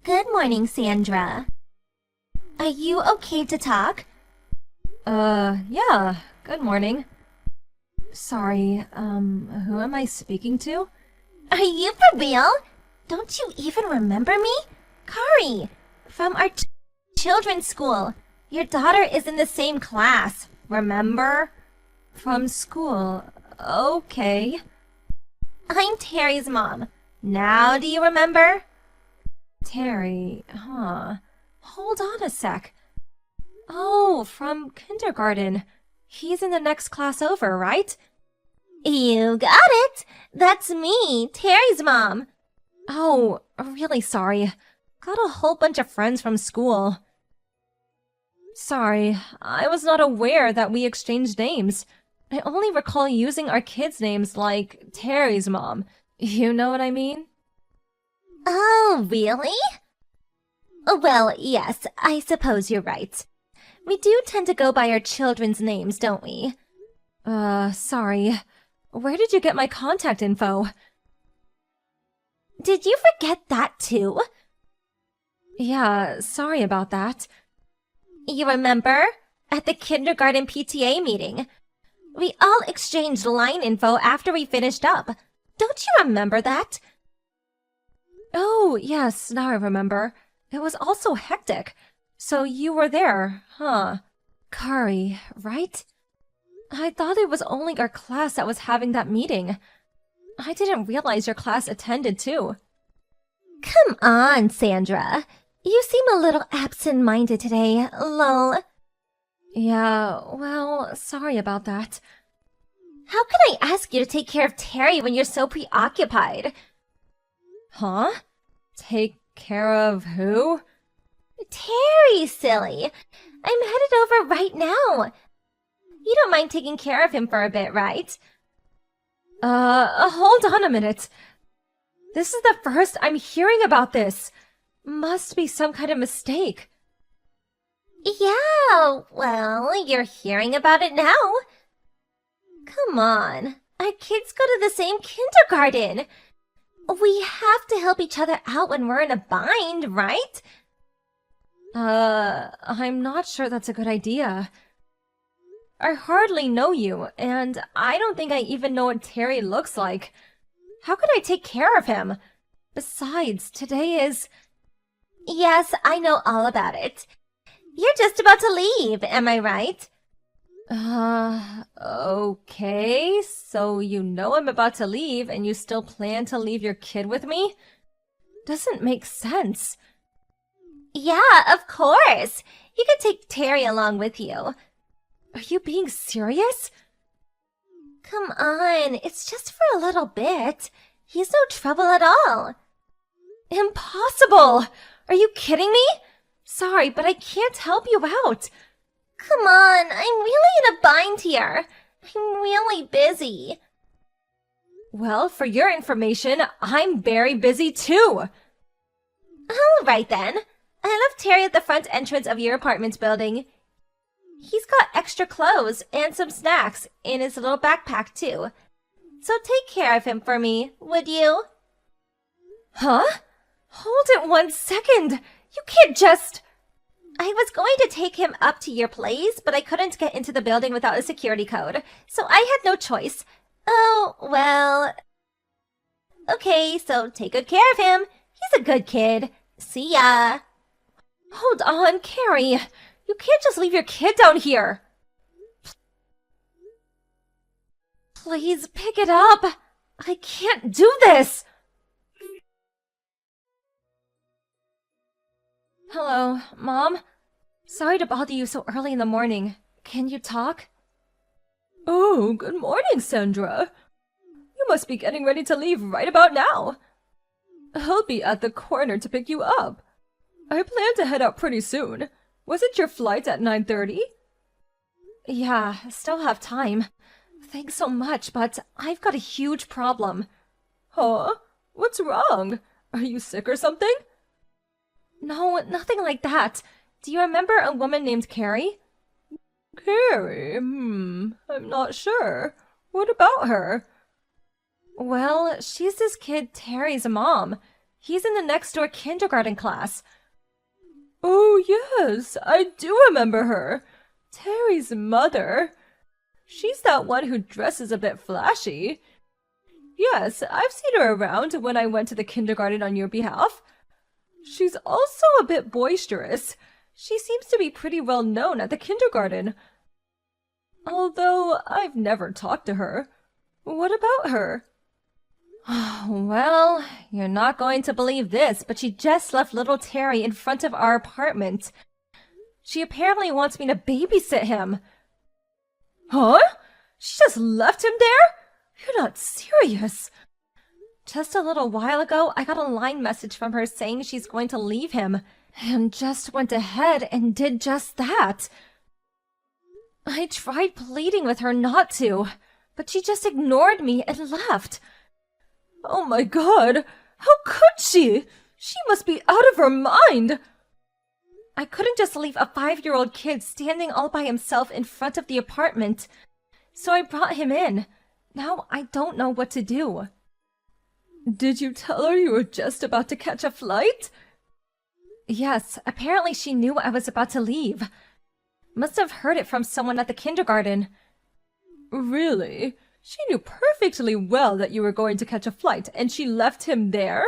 Good morning, Sandra. Are you okay to talk? Yeah. Good morning. Sorry, who am I speaking to? Are you for real? Don't you even remember me? Kari, from our children's school. Your daughter is in the same class, remember? From school. Okay. I'm Terry's mom. Now do you remember? Terry, huh. Hold on a sec. Oh, from kindergarten. He's in the next class over, right? You got it. That's me, Terry's mom. Oh, really sorry. Got a whole bunch of friends from school. Sorry, I was not aware that we exchanged names. I only recall using our kids' names like Terry's mom. You know what I mean? Oh, really? Well, yes, I suppose you're right. We do tend to go by our children's names, don't we? Sorry. Where did you get my contact info? Did you forget that too? Yeah, sorry about that. You remember? At the kindergarten PTA meeting. We all exchanged line info after we finished up. Don't you remember that? Oh, yes, now I remember. It was also hectic. So you were there, huh? Kari, right? I thought it was only our class that was having that meeting. I didn't realize your class attended too. Come on, Sandra. You seem a little absent-minded today, lol. Yeah, well, sorry about that. How can I ask you to take care of Terry when you're so preoccupied? Huh? Take care of who? Terry, silly. I'm headed over right now. You don't mind taking care of him for a bit, right? Hold on a minute. This is the first I'm hearing about this. Must be some kind of mistake. Yeah, well, you're hearing about it now. Come on, our kids go to the same kindergarten. We have to help each other out when we're in a bind, right? I'm not sure that's a good idea. I hardly know you, and I don't think I even know what Terry looks like. How could I take care of him? Besides, today is... Yes, I know all about it. You're just about to leave, am I right? Okay. So you know I'm about to leave, and you still plan to leave your kid with me? Doesn't make sense. Yeah, of course. You can take Terry along with you. Are you being serious? Come on, it's just for a little bit. He's no trouble at all. Impossible! Are you kidding me? Sorry, but I can't help you out. Come on, I'm really in a bind here. I'm really busy. Well, for your information, I'm very busy too. All right then. I left Terry at the front entrance of your apartment building. He's got extra clothes and some snacks in his little backpack too. So take care of him for me, would you? Huh? Hold it 1 second. You can't just... I was going to take him up to your place, but I couldn't get into the building without a security code, so I had no choice. Oh, well... Okay, so take good care of him. He's a good kid. See ya. Hold on, Carrie. You can't just leave your kid down here. Please pick it up. I can't do this. Hello, Mom? Sorry to bother you so early in the morning. Can you talk? Oh, good morning, Sandra. You must be getting ready to leave right about now. I'll be at the corner to pick you up. I plan to head out pretty soon. Was it your flight at 9:30? Yeah, still have time. Thanks so much, but I've got a huge problem. Huh? What's wrong? Are you sick or something? No, nothing like that. Do you remember a woman named Carrie? Carrie? I'm not sure. What about her? Well, she's this kid Terry's mom. He's in the next door kindergarten class. Oh, yes, I do remember her. Terry's mother. She's that one who dresses a bit flashy. Yes, I've seen her around when I went to the kindergarten on your behalf. She's also a bit boisterous. She seems to be pretty well known at the kindergarten. Although I've never talked to her. What about her? Well, you're not going to believe this, but she just left little Terry in front of our apartment. She apparently wants me to babysit him. Huh? She just left him there? You're not serious. Just a little while ago, I got a line message from her saying she's going to leave him, and just went ahead and did just that. I tried pleading with her not to, but she just ignored me and left. Oh my god, how could she? She must be out of her mind. I couldn't just leave a 5-year-old kid standing all by himself in front of the apartment, so I brought him in. Now I don't know what to do. Did you tell her you were just about to catch a flight? Yes, apparently she knew I was about to leave. Must have heard it from someone at the kindergarten. Really? She knew perfectly well that you were going to catch a flight, and she left him there?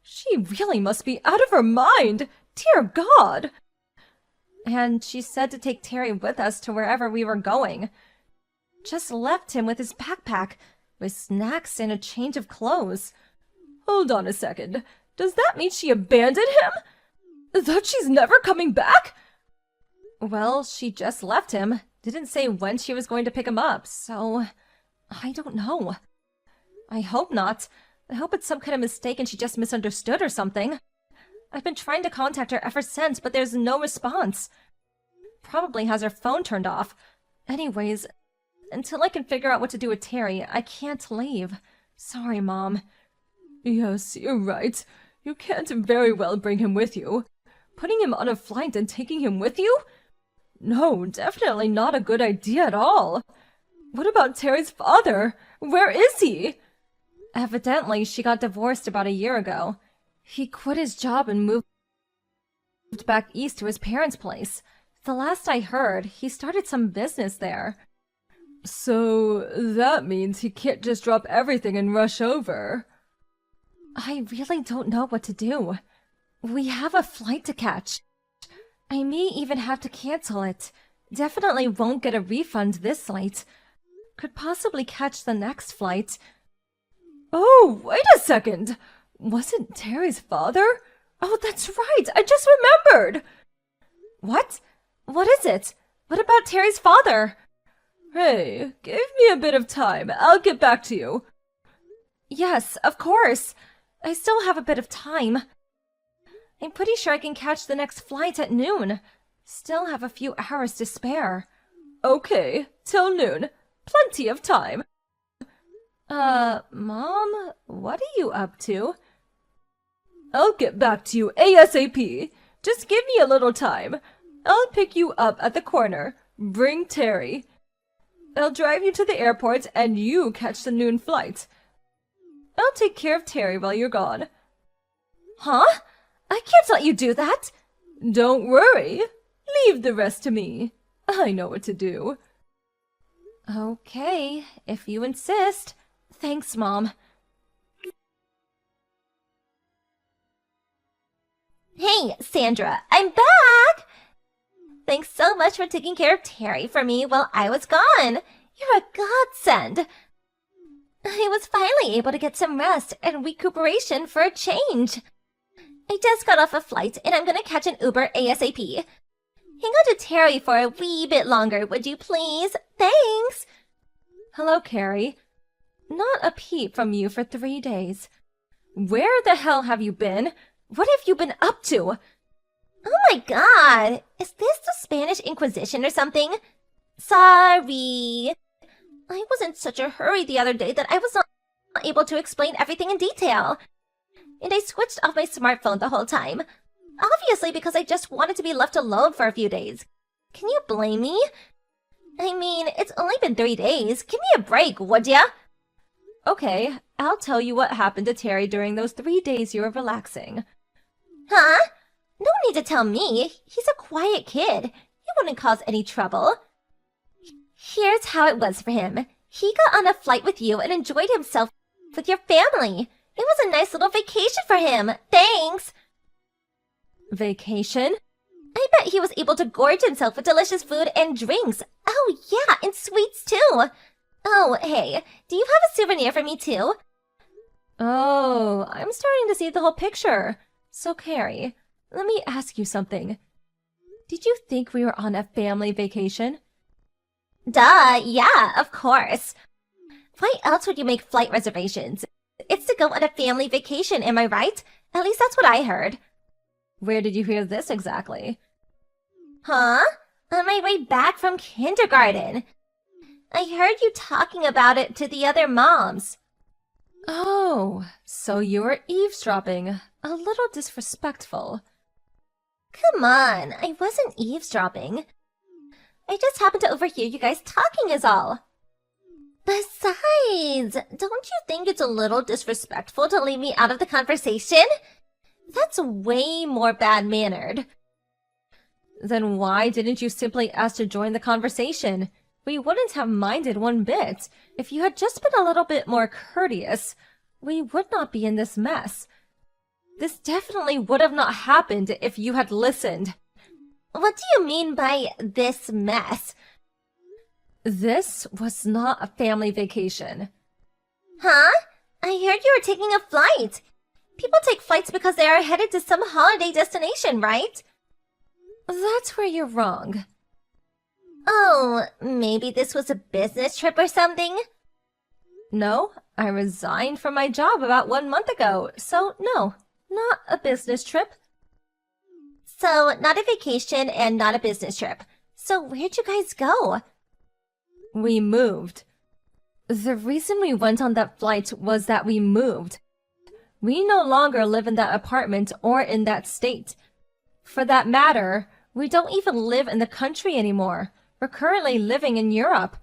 She really must be out of her mind! Dear God! And she said to take Terry with us to wherever we were going. Just left him with his backpack, with snacks and a change of clothes. Hold on a second. Does that mean she abandoned him? That she's never coming back? Well, she just left him. Didn't say when she was going to pick him up, so I don't know. I hope not. I hope it's some kind of mistake and she just misunderstood or something. I've been trying to contact her ever since, but there's no response. Probably has her phone turned off. Anyways, until I can figure out what to do with Terry, I can't leave. Sorry, Mom. Yes, you're right. You can't very well bring him with you. Putting him on a flight and taking him with you? No, definitely not a good idea at all. What about Terry's father? Where is he? Evidently, she got divorced about a year ago. He quit his job and moved back east to his parents' place. The last I heard, he started some business there. So that means he can't just drop everything and rush over. I really don't know what to do. We have a flight to catch. I may even have to cancel it. Definitely won't get a refund this late. Could possibly catch the next flight. Oh, wait a second! Wasn't Terry's father? Oh, that's right! I just remembered! What? What is it? What about Terry's father? Hey, give me a bit of time. I'll get back to you. Yes, of course. I still have a bit of time. I'm pretty sure I can catch the next flight at noon. Still have a few hours to spare. Okay, till noon. Plenty of time. Mom, what are you up to? I'll get back to you ASAP. Just give me a little time. I'll pick you up at the corner. Bring Terry. I'll drive you to the airport and you catch the noon flight. I'll take care of Terry while you're gone. Huh? I can't let you do that. Don't worry. Leave the rest to me. I know what to do. Okay, if you insist. Thanks, Mom. Hey, Sandra, I'm back! Thanks so much for taking care of Terry for me while I was gone. You're a godsend. I was finally able to get some rest and recuperation for a change. I just got off a flight and I'm gonna catch an Uber ASAP. Hang on to Terry for a wee bit longer, would you please? Thanks! Hello, Carrie. Not a peep from you for 3 days. Where the hell have you been? What have you been up to? Oh my god! Is this the Spanish Inquisition or something? Sorry. I was in such a hurry the other day that I was not able to explain everything in detail. And I switched off my smartphone the whole time. Obviously because I just wanted to be left alone for a few days. Can you blame me? I mean, it's only been 3 days. Give me a break, would ya? Okay, I'll tell you what happened to Terry during those 3 days you were relaxing. Huh? No need to tell me. He's a quiet kid. He wouldn't cause any trouble. Here's how it was for him. He got on a flight with you and enjoyed himself with your family. It was a nice little vacation for him. Thanks. Vacation? I bet he was able to gorge himself with delicious food and drinks. Oh, yeah, and sweets too. Oh, hey, do you have a souvenir for me too? Oh, I'm starting to see the whole picture. So, Carrie, let me ask you something. Did you think we were on a family vacation? Duh, yeah, of course. Why else would you make flight reservations? It's to go on a family vacation, am I right? At least that's what I heard. Where did you hear this exactly? Huh? On my way back from kindergarten. I heard you talking about it to the other moms. Oh, so you were eavesdropping. A little disrespectful. Come on, I wasn't eavesdropping. I just happened to overhear you guys talking is all. Besides, don't you think it's a little disrespectful to leave me out of the conversation? That's way more bad-mannered. Then why didn't you simply ask to join the conversation? We wouldn't have minded one bit. If you had just been a little bit more courteous, we would not be in this mess. This definitely would have not happened if you had listened. What do you mean by this mess? This was not a family vacation. Huh? I heard you were taking a flight. People take flights because they are headed to some holiday destination, right? That's where you're wrong. Oh, maybe this was a business trip or something? No, I resigned from my job about 1 month ago, so no, not a business trip. So, not a vacation and not a business trip. So, where'd you guys go? We moved. The reason we went on that flight was that we moved. We no longer live in that apartment or in that state. For that matter, we don't even live in the country anymore. We're currently living in Europe.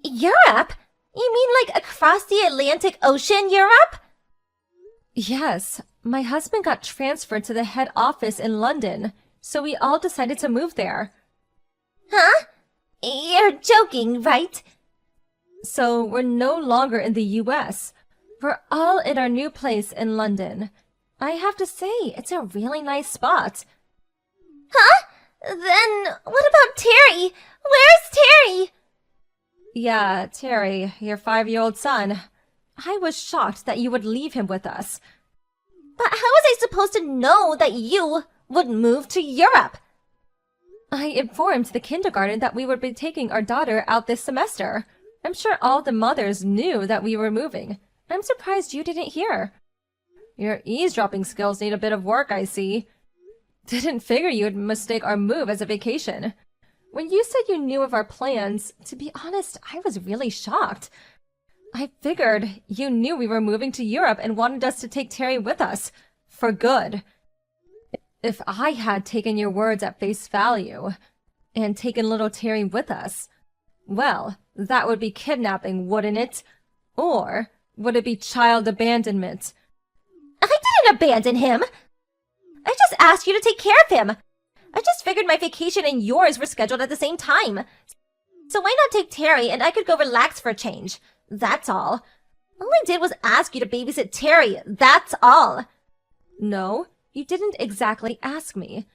Europe? You mean like across the Atlantic Ocean Europe? Yes, my husband got transferred to the head office in London, so we all decided to move there. Huh? You're joking, right? So we're no longer in the US. We're all in our new place in London. I have to say, it's a really nice spot. Huh? Then what about Terry? Where's Terry? Yeah, Terry, your 5-year-old son. I was shocked that you would leave him with us. But how was I supposed to know that you would move to Europe? I informed the kindergarten that we would be taking our daughter out this semester. I'm sure all the mothers knew that we were moving. I'm surprised you didn't hear. Your eavesdropping skills need a bit of work, I see. Didn't figure you'd mistake our move as a vacation. When you said you knew of our plans, to be honest, I was really shocked. I figured you knew we were moving to Europe and wanted us to take Terry with us. For good. If I had taken your words at face value, and taken little Terry with us, well, that would be kidnapping, wouldn't it? Or would it be child abandonment? I didn't abandon him. I just asked you to take care of him. I just figured my vacation and yours were scheduled at the same time. So why not take Terry and I could go relax for a change? That's all. All I did was ask you to babysit Terry. That's all. No, you didn't exactly ask me.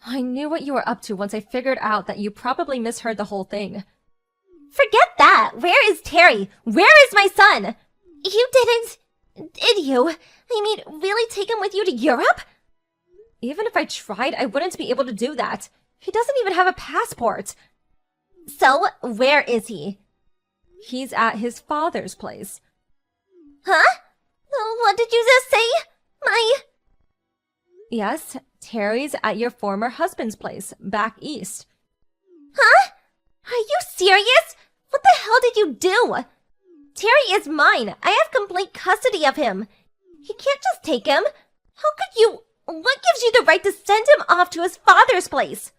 I knew what you were up to once I figured out that you probably misheard the whole thing. Forget that. Where is Terry? Where is my son? You didn't... Did you? I mean, really take him with you to Europe? Even if I tried, I wouldn't be able to do that. He doesn't even have a passport. So, where is he? He's at his father's place. Huh? What did you just say? Yes, Terry's at your former husband's place, back east. Huh? Are you serious? What the hell did you do? Terry is mine. I have complete custody of him. You can't just take him. How could you... What gives you the right to send him off to his father's place?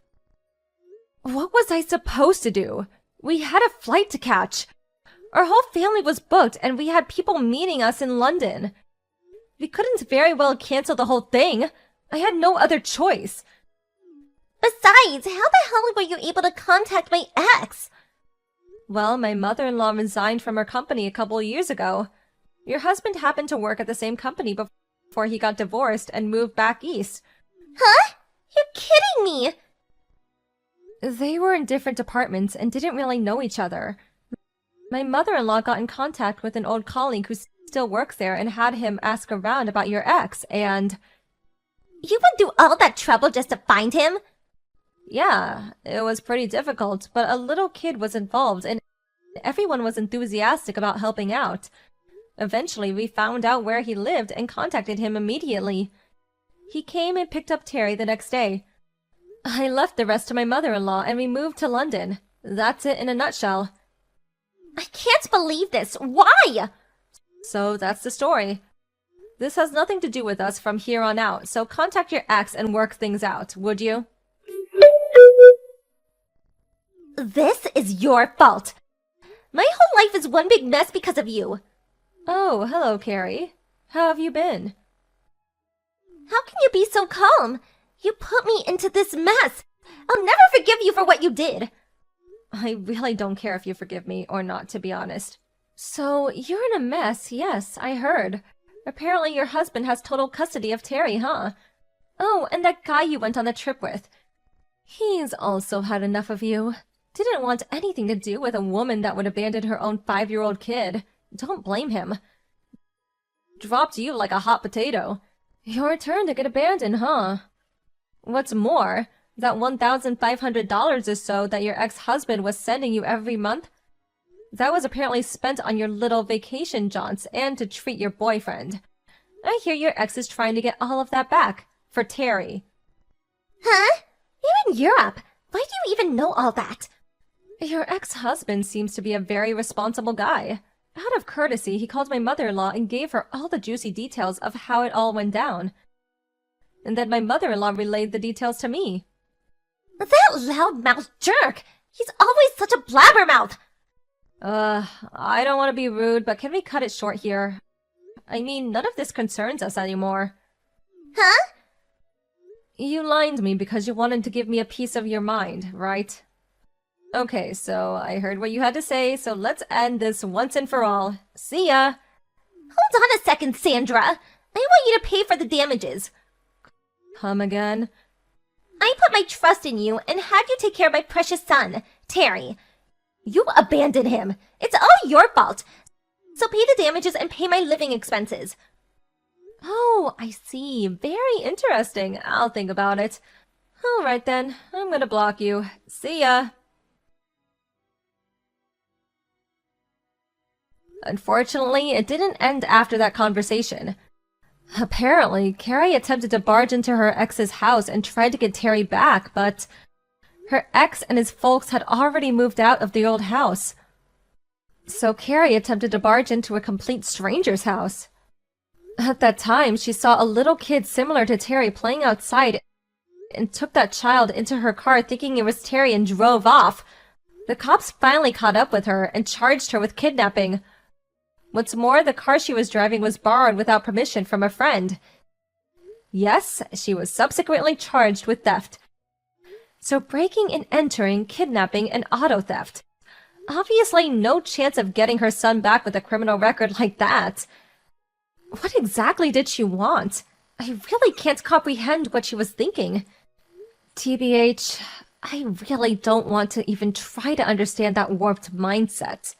What was I supposed to do? We had a flight to catch. Our whole family was booked and we had people meeting us in London. We couldn't very well cancel the whole thing. I had no other choice. Besides, how the hell were you able to contact my ex? Well, my mother-in-law resigned from her company a couple of years ago. Your husband happened to work at the same company before he got divorced and moved back east. Huh? You're kidding me! They were in different departments and didn't really know each other. My mother-in-law got in contact with an old colleague who still works there and had him ask around about your ex, and... You went through all that trouble just to find him? Yeah, it was pretty difficult, but a little kid was involved and everyone was enthusiastic about helping out. Eventually, we found out where he lived and contacted him immediately. He came and picked up Terry the next day. I left the rest to my mother-in-law and we moved to London. That's it in a nutshell. I can't believe this. Why? So that's the story. This has nothing to do with us from here on out, so contact your ex and work things out, would you? This is your fault. My whole life is one big mess because of you. Oh, hello, Carrie. How have you been? How can you be so calm? You put me into this mess. I'll never forgive you for what you did. I really don't care if you forgive me or not, to be honest. So, you're in a mess, yes, I heard. Apparently your husband has total custody of Terry, huh? Oh, and that guy you went on the trip with. He's also had enough of you. Didn't want anything to do with a woman that would abandon her own 5-year-old kid. Don't blame him. Dropped you like a hot potato. Your turn to get abandoned, huh? What's more, that $1,500 or so that your ex-husband was sending you every month, that was apparently spent on your little vacation jaunts and to treat your boyfriend. I hear your ex is trying to get all of that back, for Terry. Huh? You're in Europe. Why do you even know all that? Your ex-husband seems to be a very responsible guy. Out of courtesy, he called my mother-in-law and gave her all the juicy details of how it all went down. And then my mother-in-law relayed the details to me. That loudmouth jerk! He's always such a blabbermouth! I don't want to be rude, but can we cut it short here? I mean, none of this concerns us anymore. Huh? You lied to me because you wanted to give me a piece of your mind, right? Okay, so I heard what you had to say, so let's end this once and for all. See ya! Hold on a second, Sandra. I want you to pay for the damages. Come again? I put my trust in you and had you take care of my precious son, Terry. You abandoned him. It's all your fault. So pay the damages and pay my living expenses. Oh, I see. Very interesting. I'll think about it. Alright then, I'm gonna block you. See ya! Unfortunately, it didn't end after that conversation. Apparently, Carrie attempted to barge into her ex's house and tried to get Terry back, but her ex and his folks had already moved out of the old house. So Carrie attempted to barge into a complete stranger's house. At that time, she saw a little kid similar to Terry playing outside and took that child into her car thinking it was Terry and drove off. The cops finally caught up with her and charged her with kidnapping. What's more, the car she was driving was borrowed without permission from a friend. Yes, she was subsequently charged with theft. So breaking and entering, kidnapping, and auto theft. Obviously no chance of getting her son back with a criminal record like that. What exactly did she want? I really can't comprehend what she was thinking. TBH, I really don't want to even try to understand that warped mindset.